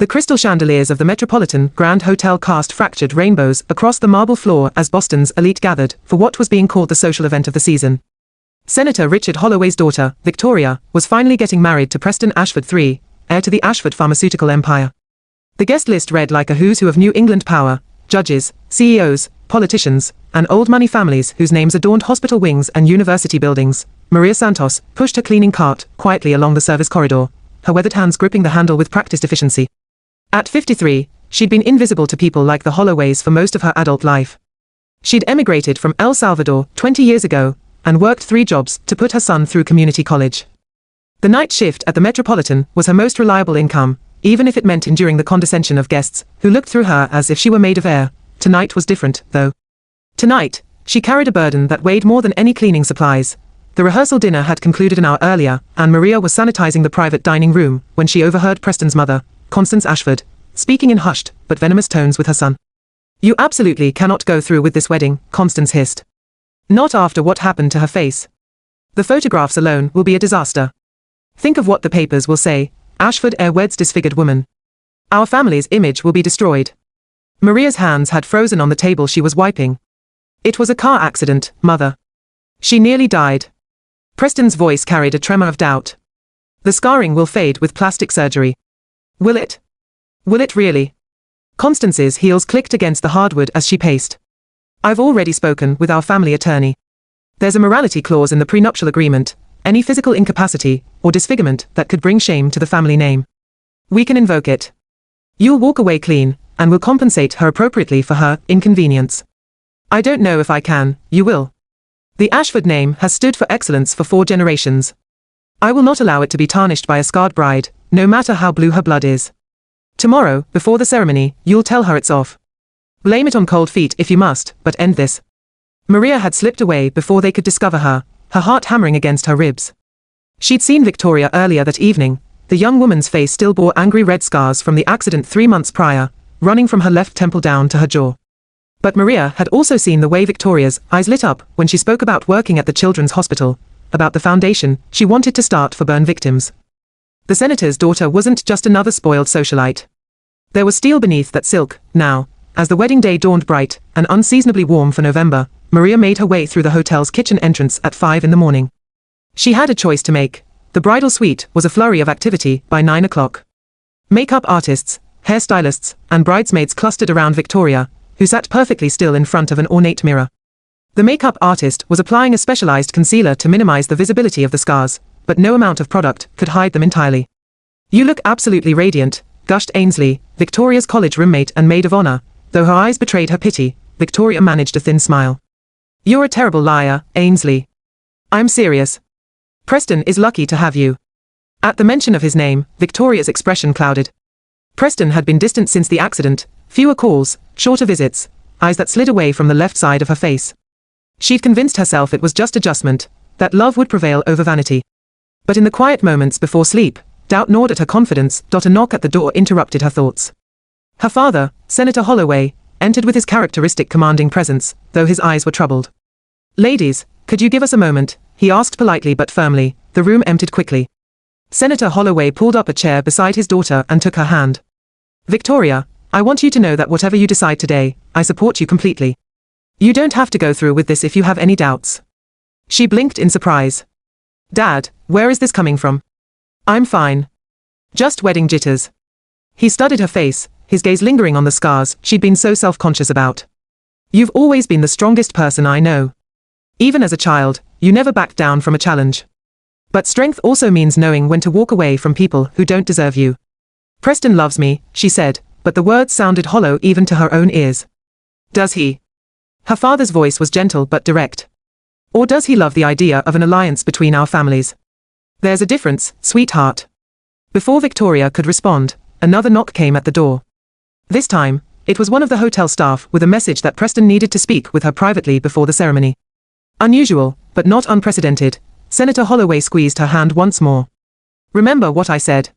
The crystal chandeliers of the Metropolitan Grand Hotel cast fractured rainbows across the marble floor as Boston's elite gathered for what was being called the social event of the season. Senator Richard Holloway's daughter, Victoria, was finally getting married to Preston Ashford III, heir to the Ashford pharmaceutical empire. The guest list read like a who's who of New England power: judges, CEOs, politicians, and old money families whose names adorned hospital wings and university buildings. Maria Santos pushed her cleaning cart quietly along the service corridor, her weathered hands gripping the handle with practiced efficiency. At 53, she'd been invisible to people like the Holloways for most of her adult life. She'd emigrated from El Salvador 20 years ago and worked 3 jobs to put her son through community college. The night shift at the Metropolitan was her most reliable income, even if it meant enduring the condescension of guests who looked through her as if she were made of air. Tonight was different, though. Tonight, she carried a burden that weighed more than any cleaning supplies. The rehearsal dinner had concluded an hour earlier, and Maria was sanitizing the private dining room when she overheard Preston's mother, Constance Ashford, speaking in hushed but venomous tones with her son. "You absolutely cannot go through with this wedding," Constance hissed. "Not after what happened to her face. The photographs alone will be a disaster. Think of what the papers will say: Ashford heir weds disfigured woman. Our family's image will be destroyed." Maria's hands had frozen on the table she was wiping. "It was a car accident, Mother. She nearly died." Preston's voice carried a tremor of doubt. "The scarring will fade with plastic surgery." "Will it? Will it really?" Constance's heels clicked against the hardwood as she paced. "I've already spoken with our family attorney. There's a morality clause in the prenuptial agreement: any physical incapacity or disfigurement that could bring shame to the family name. We can invoke it. You'll walk away clean, and we'll compensate her appropriately for her inconvenience." "I don't know if I can." "You will. The Ashford name has stood for excellence for 4 generations. I will not allow it to be tarnished by a scarred bride, no matter how blue her blood is. Tomorrow, before the ceremony, you'll tell her it's off. Blame it on cold feet if you must, but end this." Maria had slipped away before they could discover her, her heart hammering against her ribs. She'd seen Victoria earlier that evening. The young woman's face still bore angry red scars from the accident 3 months prior, running from her left temple down to her jaw. But Maria had also seen the way Victoria's eyes lit up when she spoke about working at the children's hospital, about the foundation she wanted to start for burn victims. The senator's daughter wasn't just another spoiled socialite. There was steel beneath that silk. Now, as the wedding day dawned bright and unseasonably warm for November, Maria made her way through the hotel's kitchen entrance at 5 in the morning. She had a choice to make. The bridal suite was a flurry of activity by 9 o'clock. Makeup artists, hairstylists, and bridesmaids clustered around Victoria, who sat perfectly still in front of an ornate mirror. The makeup artist was applying a specialized concealer to minimize the visibility of the scars, but no amount of product could hide them entirely. "You look absolutely radiant," gushed Ainsley, Victoria's college roommate and maid of honor. Though her eyes betrayed her pity, Victoria managed a thin smile. "You're a terrible liar, Ainsley. I'm serious. Preston is lucky to have you." At the mention of his name, Victoria's expression clouded. Preston had been distant since the accident, fewer calls, shorter visits, eyes that slid away from the left side of her face. She'd convinced herself it was just adjustment, that love would prevail over vanity. But in the quiet moments before sleep, doubt gnawed at her confidence. A knock at the door interrupted her thoughts. Her father, Senator Holloway, entered with his characteristic commanding presence, though his eyes were troubled. "Ladies, could you give us a moment?" he asked politely but firmly. The room emptied quickly. Senator Holloway pulled up a chair beside his daughter and took her hand. "Victoria, I want you to know that whatever you decide today, I support you completely. You don't have to go through with this if you have any doubts." She blinked in surprise. "Dad, where is this coming from?" "I'm fine. Just wedding jitters." He studied her face, his gaze lingering on the scars she'd been so self-conscious about. "You've always been the strongest person I know. Even as a child, you never backed down from a challenge. But strength also means knowing when to walk away from people who don't deserve you." "Preston loves me," she said, but the words sounded hollow even to her own ears. "Does he?" Her father's voice was gentle but direct. "Or does he love the idea of an alliance between our families? There's a difference, sweetheart." Before Victoria could respond, another knock came at the door. This time, it was one of the hotel staff with a message that Preston needed to speak with her privately before the ceremony. Unusual, but not unprecedented, Senator Holloway squeezed her hand once more. "Remember what I said."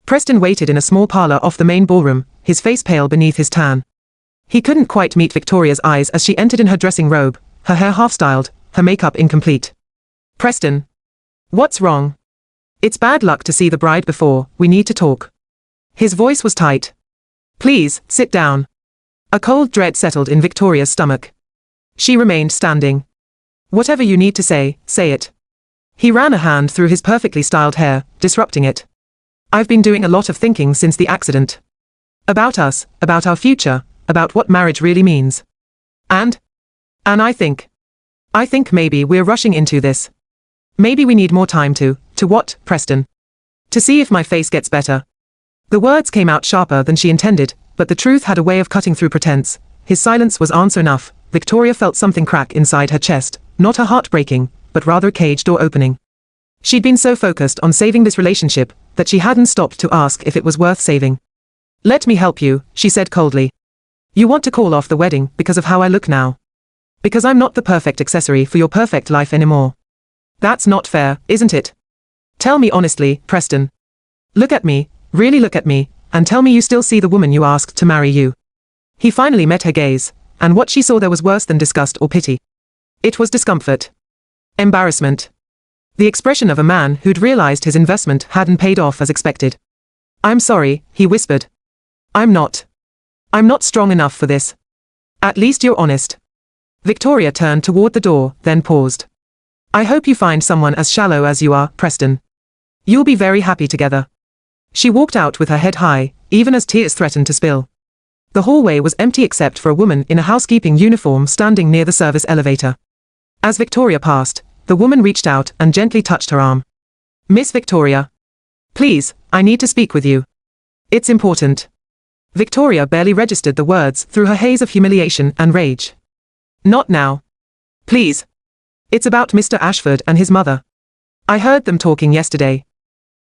Preston waited in a small parlor off the main ballroom, his face pale beneath his tan. He couldn't quite meet Victoria's eyes as she entered in her dressing robe, her hair half-styled, her makeup incomplete. "Preston. What's wrong?" "It's bad luck to see the bride before we need to talk." His voice was tight. Please, sit down. A cold dread settled in Victoria's stomach. She remained standing. Whatever you need to say, say it. He ran a hand through his perfectly styled hair, disrupting it. I've been doing a lot of thinking since the accident. About us, about our future, about what marriage really means. And I think maybe we're rushing into this. Maybe we need more time to what, Preston? To see if my face gets better. The words came out sharper than she intended, but the truth had a way of cutting through pretense. His silence was answer enough. Victoria felt something crack inside her chest, not her heart breaking, but rather a cage door opening. She'd been so focused on saving this relationship, that she hadn't stopped to ask if it was worth saving. Let me help you, she said coldly. You want to call off the wedding because of how I look now. Because I'm not the perfect accessory for your perfect life anymore. That's not fair, isn't it? Tell me honestly, Preston. Look at me, really look at me, and tell me you still see the woman you asked to marry you. He finally met her gaze, and what she saw there was worse than disgust or pity. It was discomfort. Embarrassment. The expression of a man who'd realized his investment hadn't paid off as expected. I'm sorry, he whispered. I'm not strong enough for this. At least you're honest. Victoria turned toward the door, then paused. I hope you find someone as shallow as you are, Preston. You'll be very happy together. She walked out with her head high, even as tears threatened to spill. The hallway was empty except for a woman in a housekeeping uniform standing near the service elevator. As Victoria passed, the woman reached out and gently touched her arm. Miss Victoria. Please, I need to speak with you. It's important. Victoria barely registered the words through her haze of humiliation and rage. Not now. Please. It's about Mr. Ashford and his mother. I heard them talking yesterday.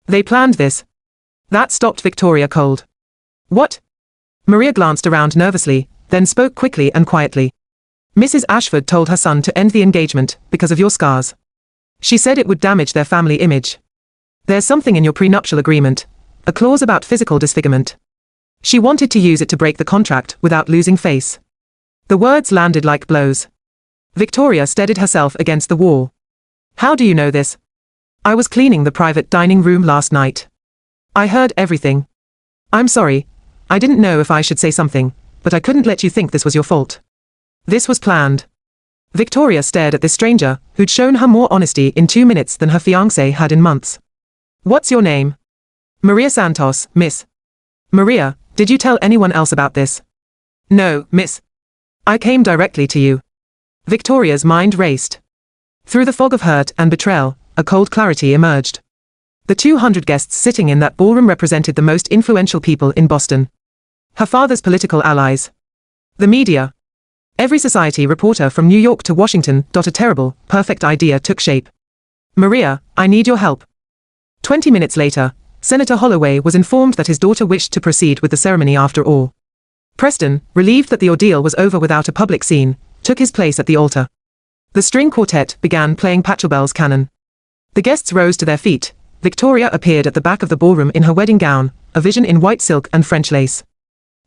They planned this. That stopped Victoria cold. What? Maria glanced around nervously, then spoke quickly and quietly. Mrs. Ashford told her son to end the engagement because of your scars. She said it would damage their family image. There's something in your prenuptial agreement, a clause about physical disfigurement. She wanted to use it to break the contract without losing face. The words landed like blows. Victoria steadied herself against the wall. How do you know this? I was cleaning the private dining room last night. I heard everything. I'm sorry, I didn't know if I should say something, but I couldn't let you think this was your fault. This was planned. Victoria stared at this stranger, who'd shown her more honesty in 2 minutes than her fiancé had in months. What's your name? Maria Santos, miss. Maria, did you tell anyone else about this? No, miss. I came directly to you. Victoria's mind raced. Through the fog of hurt and betrayal, a cold clarity emerged. The 200 guests sitting in that ballroom represented the most influential people in Boston. Her father's political allies. The media. Every society reporter from New York to Washington. A terrible, perfect idea took shape. Maria, I need your help. 20 minutes later, Senator Holloway was informed that his daughter wished to proceed with the ceremony after all. Preston, relieved that the ordeal was over without a public scene, took his place at the altar. The string quartet began playing Pachelbel's canon. The guests rose to their feet. Victoria appeared at the back of the ballroom in her wedding gown, a vision in white silk and French lace.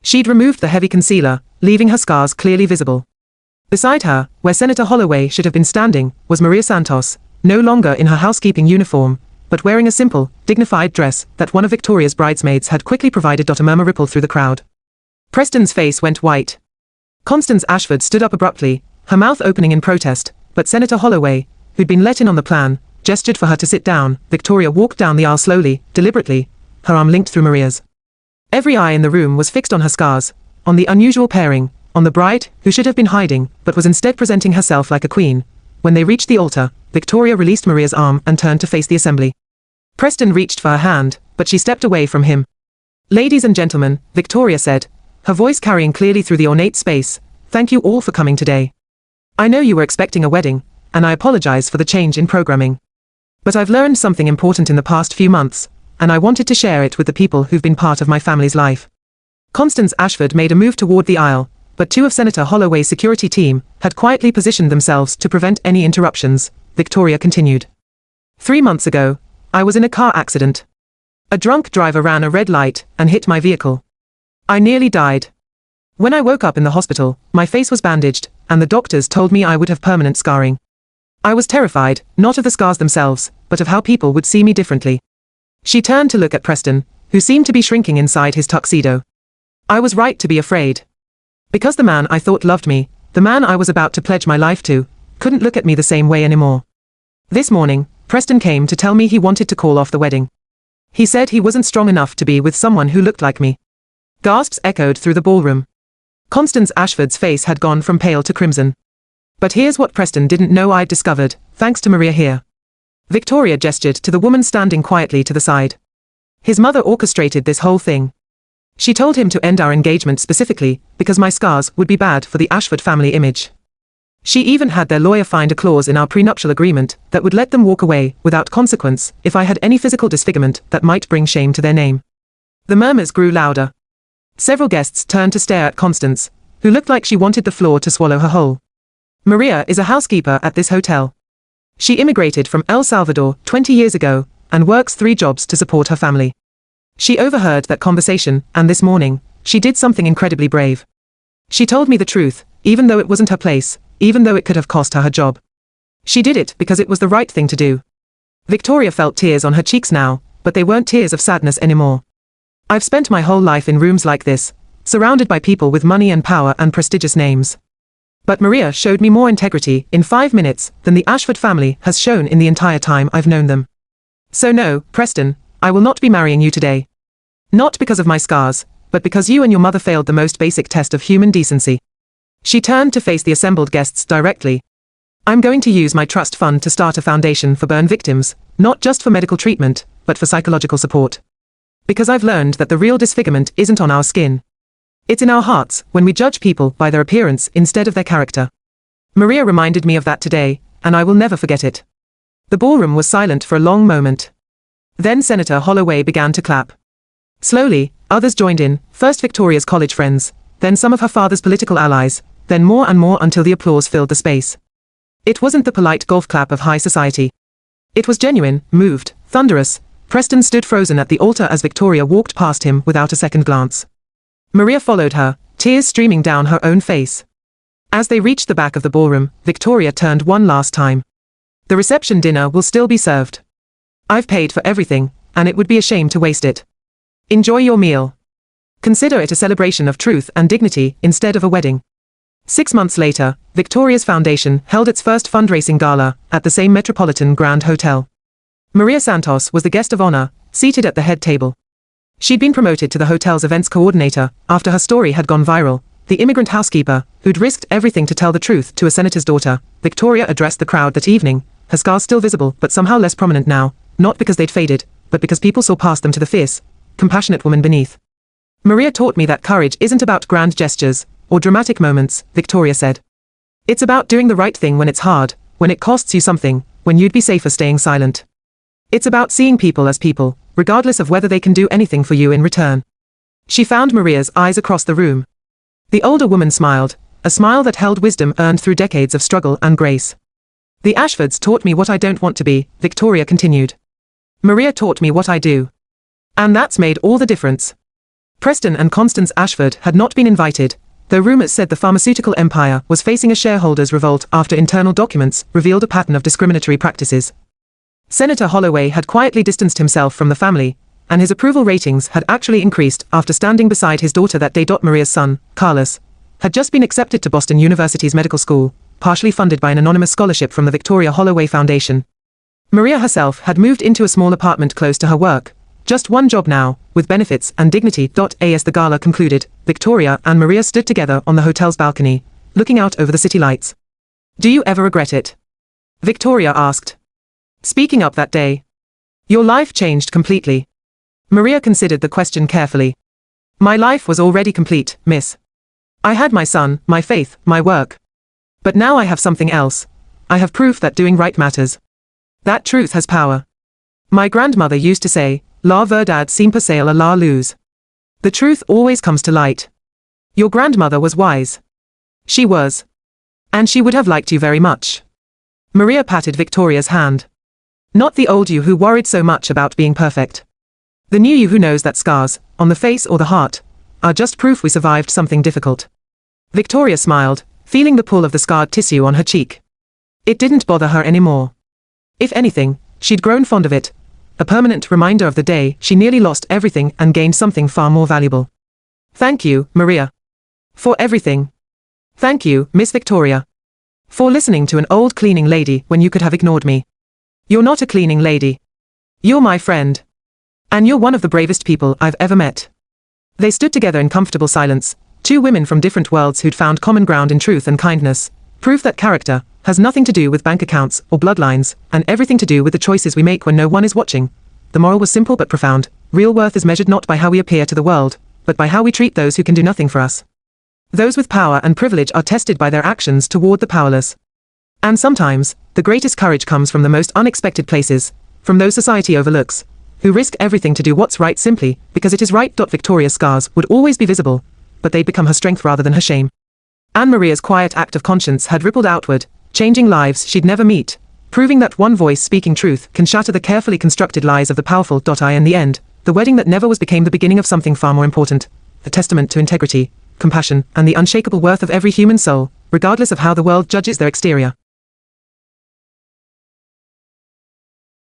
She'd removed the heavy concealer, leaving her scars clearly visible. Beside her, where Senator Holloway should have been standing, was Maria Santos, no longer in her housekeeping uniform, but wearing a simple, dignified dress that one of Victoria's bridesmaids had quickly provided. A murmur rippled through the crowd. Preston's face went white. Constance Ashford stood up abruptly, her mouth opening in protest, but Senator Holloway, who'd been let in on the plan, gestured for her to sit down. Victoria walked down the aisle slowly, deliberately, her arm linked through Maria's. Every eye in the room was fixed on her scars, on the unusual pairing, on the bride, who should have been hiding, but was instead presenting herself like a queen. When they reached the altar, Victoria released Maria's arm and turned to face the assembly. Preston reached for her hand, but she stepped away from him. Ladies and gentlemen, Victoria said, her voice carrying clearly through the ornate space, thank you all for coming today. I know you were expecting a wedding, and I apologize for the change in programming. But I've learned something important in the past few months, and I wanted to share it with the people who've been part of my family's life. Constance Ashford made a move toward the aisle, but 2 of Senator Holloway's security team had quietly positioned themselves to prevent any interruptions. Victoria continued. 3 months ago, I was in a car accident. A drunk driver ran a red light and hit my vehicle. I nearly died. When I woke up in the hospital, my face was bandaged, and the doctors told me I would have permanent scarring. I was terrified, not of the scars themselves, but of how people would see me differently. She turned to look at Preston, who seemed to be shrinking inside his tuxedo. I was right to be afraid. Because the man I thought loved me, the man I was about to pledge my life to, couldn't look at me the same way anymore. This morning, Preston came to tell me he wanted to call off the wedding. He said he wasn't strong enough to be with someone who looked like me. Gasps echoed through the ballroom. Constance Ashford's face had gone from pale to crimson. But here's what Preston didn't know I'd discovered, thanks to Maria here. Victoria gestured to the woman standing quietly to the side. His mother orchestrated this whole thing. She told him to end our engagement specifically, because my scars would be bad for the Ashford family image. She even had their lawyer find a clause in our prenuptial agreement that would let them walk away without consequence if I had any physical disfigurement that might bring shame to their name. The murmurs grew louder. Several guests turned to stare at Constance, who looked like she wanted the floor to swallow her whole. Maria is a housekeeper at this hotel. She immigrated from El Salvador 20 years ago and works 3 jobs to support her family. She overheard that conversation, and this morning, she did something incredibly brave. She told me the truth, even though it wasn't her place, even though it could have cost her her job. She did it because it was the right thing to do. Victoria felt tears on her cheeks now, but they weren't tears of sadness anymore. I've spent my whole life in rooms like this, surrounded by people with money and power and prestigious names. But Maria showed me more integrity in 5 minutes than the Ashford family has shown in the entire time I've known them. So no, Preston, I will not be marrying you today. Not because of my scars, but because you and your mother failed the most basic test of human decency. She turned to face the assembled guests directly. I'm going to use my trust fund to start a foundation for burn victims, not just for medical treatment, but for psychological support. Because I've learned that the real disfigurement isn't on our skin. It's in our hearts, when we judge people by their appearance instead of their character. Maria reminded me of that today, and I will never forget it. The ballroom was silent for a long moment. Then Senator Holloway began to clap. Slowly, others joined in, first Victoria's college friends, then some of her father's political allies, then more and more until the applause filled the space. It wasn't the polite golf clap of high society. It was genuine, moved, thunderous. Preston stood frozen at the altar as Victoria walked past him without a second glance. Maria followed her, tears streaming down her own face. As they reached the back of the ballroom, Victoria turned one last time. The reception dinner will still be served. I've paid for everything, and it would be a shame to waste it. Enjoy your meal. Consider it a celebration of truth and dignity instead of a wedding. 6 months later, Victoria's Foundation held its first fundraising gala at the same Metropolitan Grand Hotel. Maria Santos was the guest of honor, seated at the head table. She'd been promoted to the hotel's events coordinator after her story had gone viral. The immigrant housekeeper, who'd risked everything to tell the truth to a senator's daughter, Victoria addressed the crowd that evening, her scars still visible but somehow less prominent now, not because they'd faded, but because people saw past them to the fierce, compassionate woman beneath. Maria taught me that courage isn't about grand gestures or dramatic moments, Victoria said. It's about doing the right thing when it's hard, when it costs you something, when you'd be safer staying silent. It's about seeing people as people, regardless of whether they can do anything for you in return. She found Maria's eyes across the room. The older woman smiled, a smile that held wisdom earned through decades of struggle and grace. The Ashfords taught me what I don't want to be, Victoria continued. Maria taught me what I do. And that's made all the difference. Preston and Constance Ashford had not been invited, though rumors said the pharmaceutical empire was facing a shareholders' revolt after internal documents revealed a pattern of discriminatory practices. Senator Holloway had quietly distanced himself from the family, and his approval ratings had actually increased after standing beside his daughter that day. Maria's son, Carlos, had just been accepted to Boston University's medical school, partially funded by an anonymous scholarship from the Victoria Holloway Foundation. Maria herself had moved into a small apartment close to her work, just one job now, with benefits and dignity. As the gala concluded, Victoria and Maria stood together on the hotel's balcony, looking out over the city lights. Do you ever regret it? Victoria asked. Speaking up that day. Your life changed completely. Maria considered the question carefully. My life was already complete, miss. I had my son, my faith, my work. But now I have something else. I have proof that doing right matters. That truth has power. My grandmother used to say, la verdad siempre sale a la luz. The truth always comes to light. Your grandmother was wise. She was. And she would have liked you very much. Maria patted Victoria's hand. Not the old you who worried so much about being perfect. The new you who knows that scars, on the face or the heart, are just proof we survived something difficult. Victoria smiled, feeling the pull of the scarred tissue on her cheek. It didn't bother her anymore. If anything, she'd grown fond of it, a permanent reminder of the day she nearly lost everything and gained something far more valuable. Thank you, Maria. For everything. Thank you, Miss Victoria. For listening to an old cleaning lady when you could have ignored me. You're not a cleaning lady. You're my friend. And you're one of the bravest people I've ever met. They stood together in comfortable silence, two women from different worlds who'd found common ground in truth and kindness, proof that character has nothing to do with bank accounts or bloodlines, and everything to do with the choices we make when no one is watching. The moral was simple but profound. Real worth is measured not by how we appear to the world, but by how we treat those who can do nothing for us. Those with power and privilege are tested by their actions toward the powerless. And sometimes, the greatest courage comes from the most unexpected places, from those society overlooks, who risk everything to do what's right simply because it is right. Victoria's scars would always be visible, but they'd become her strength rather than her shame. Anne-Maria's quiet act of conscience had rippled outward, changing lives she'd never meet, proving that one voice speaking truth can shatter the carefully constructed lies of the powerful. In the end, the wedding that never was became the beginning of something far more important, a testament to integrity, compassion, and the unshakable worth of every human soul, regardless of how the world judges their exterior.